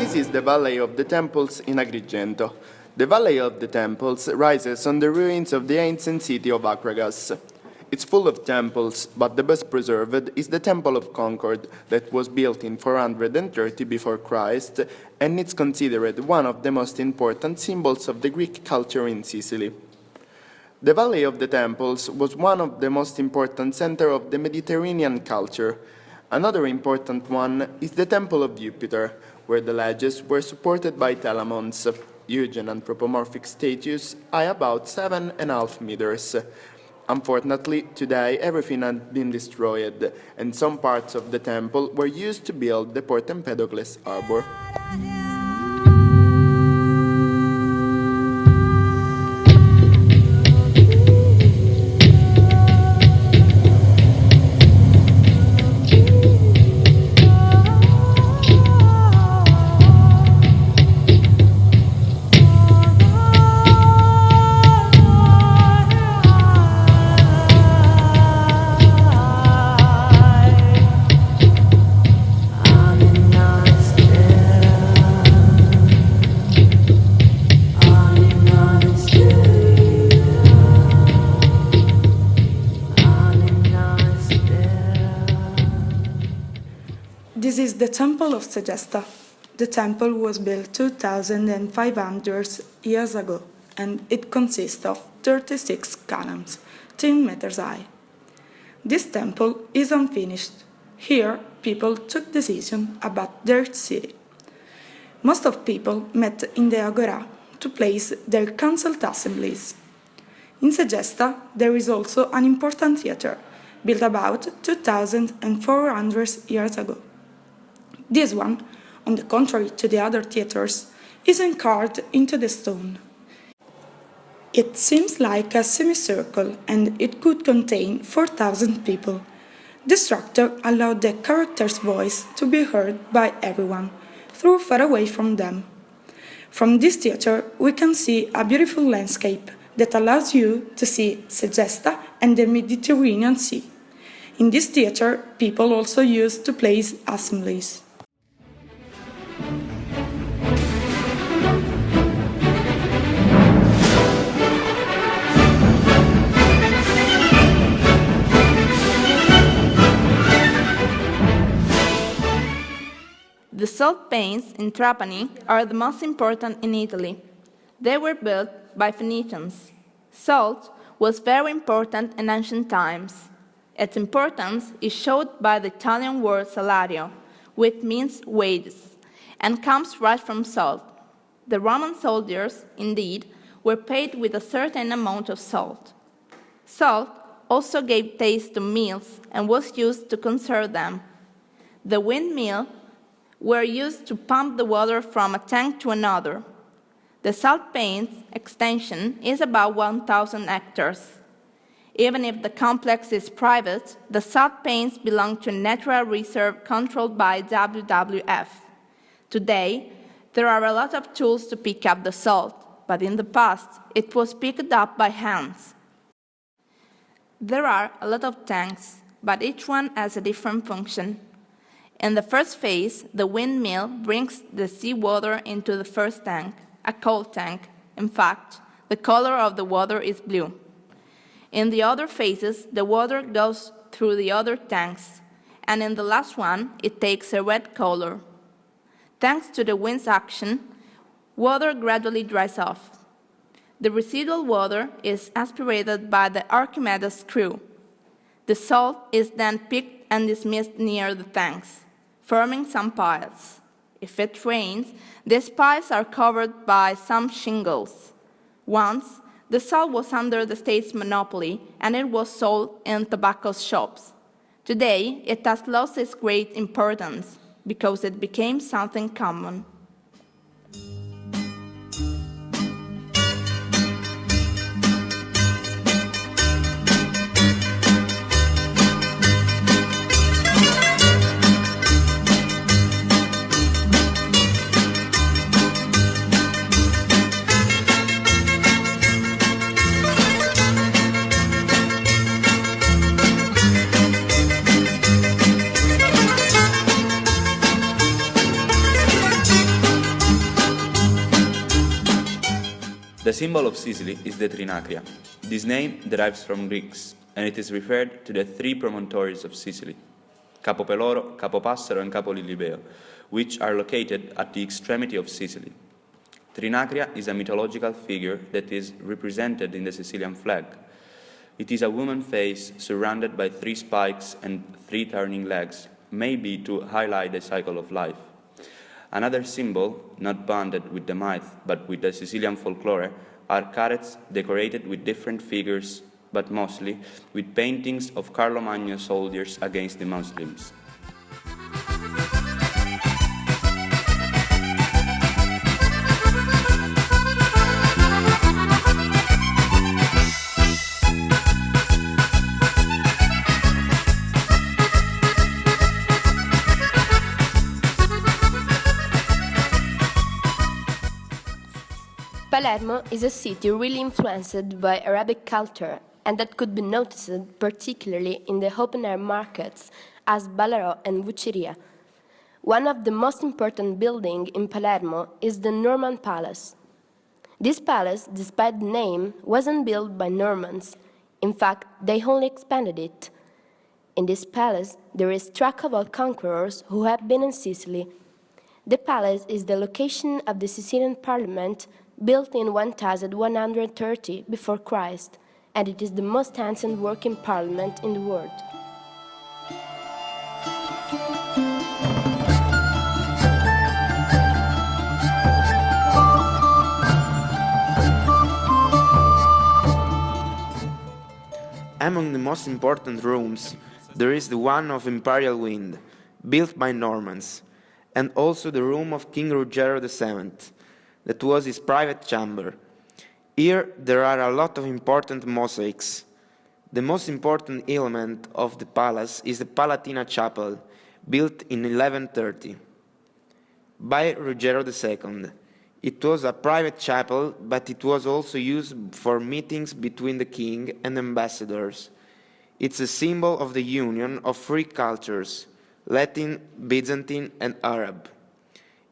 This is the Valley of the Temples in Agrigento. The Valley of the Temples rises on the ruins of the ancient city of Akragas. It's full of temples, but the best preserved is the Temple of Concord that was built in 430 before Christ, and it's considered one of the most important symbols of the Greek culture in Sicily. The Valley of the Temples was one of the most important centers of the Mediterranean culture. Another important one is the Temple of Jupiter, where the ledges were supported by telamons, huge and anthropomorphic statues, high about 7.5 meters. Unfortunately, today everything has been destroyed, and some parts of the temple were used to build the Port Empedocles harbor. This is the Temple of Segesta. The temple was built 2,500 years ago, and it consists of 36 columns, 10 meters high. This temple is unfinished. Here, people took decisions about their city. Most of people met in the Agora to place their council assemblies. In Segesta, there is also an important theater, built about 2,400 years ago. This one, on the contrary to the other theaters, is carved into the stone. It seems like a semicircle, and it could contain 4,000 people. The structure allowed the character's voice to be heard by everyone, though far away from them. From this theater, we can see a beautiful landscape that allows you to see Segesta and the Mediterranean Sea. In this theater, people also used to place assemblies. The salt panes in Trapani are the most important in Italy. They were built by Phoenicians. Salt was very important in ancient times. Its importance is shown by the Italian word salario, which means wages, and comes right from salt. The Roman soldiers, indeed, were paid with a certain amount of salt. Salt also gave taste to meals and was used to conserve them. The windmill were used to pump the water from a tank to another. The salt panes extension is about 1,000 hectares. Even if the complex is private, the salt panes belong to a natural reserve controlled by WWF. Today, there are a lot of tools to pick up the salt, but in the past, it was picked up by hands. There are a lot of tanks, but each one has a different function. In the first phase, the windmill brings the seawater into the first tank, a cold tank. In fact, the color of the water is blue. In the other phases, the water goes through the other tanks, and in the last one, it takes a red color. Thanks to the wind's action, water gradually dries off. The residual water is aspirated by the Archimedes screw. The salt is then picked and dismissed near the tanks, forming some piles. If it rains, these piles are covered by some shingles. Once, the salt was under the state's monopoly and it was sold in tobacco shops. Today, it has lost its great importance because it became something common. The symbol of Sicily is the Trinacria. This name derives from Greeks, and it is referred to the three promontories of Sicily, Capo Peloro, Capo Passero, and Capo Lilibeo, which are located at the extremity of Sicily. Trinacria is a mythological figure that is represented in the Sicilian flag. It is a woman's face surrounded by three spikes and three turning legs, maybe to highlight the cycle of life. Another symbol, not bonded with the myth but with the Sicilian folklore, are carrots decorated with different figures, but mostly with paintings of Carlo Magno soldiers against the Muslims. Palermo is a city really influenced by Arabic culture, and that could be noticed particularly in the open-air markets as Ballarò and Vucceria. One of the most important buildings in Palermo is the Norman Palace. This palace, despite the name, wasn't built by Normans. In fact, they only expanded it. In this palace, there is track of all conquerors who have been in Sicily. The palace is the location of the Sicilian parliament, built in 1130 before Christ, and it is the most ancient working parliament in the world. Among the most important rooms, there is the one of Imperial Wind, built by Normans, and also the room of King Ruggero VII, that was his private chamber. Here there are a lot of important mosaics. The most important element of the palace is the Palatina Chapel, built in 1130 by Ruggero II. It was a private chapel, but it was also used for meetings between the king and ambassadors. It's a symbol of the union of three cultures, Latin, Byzantine, and Arab.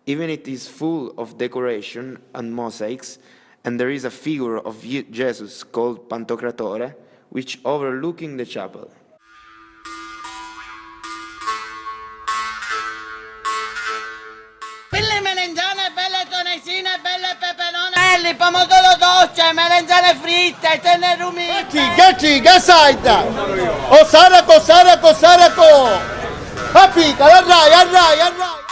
Even it is full of decoration and mosaics, and there is a figure of Jesus called Pantocratore, which overlooking the chapel. Belle melanzane, belle tonesine, belle peperone, pomodoro dolce, melanzane fritte, tenne rumite. Che sai? O Saraco! Appica, arrai!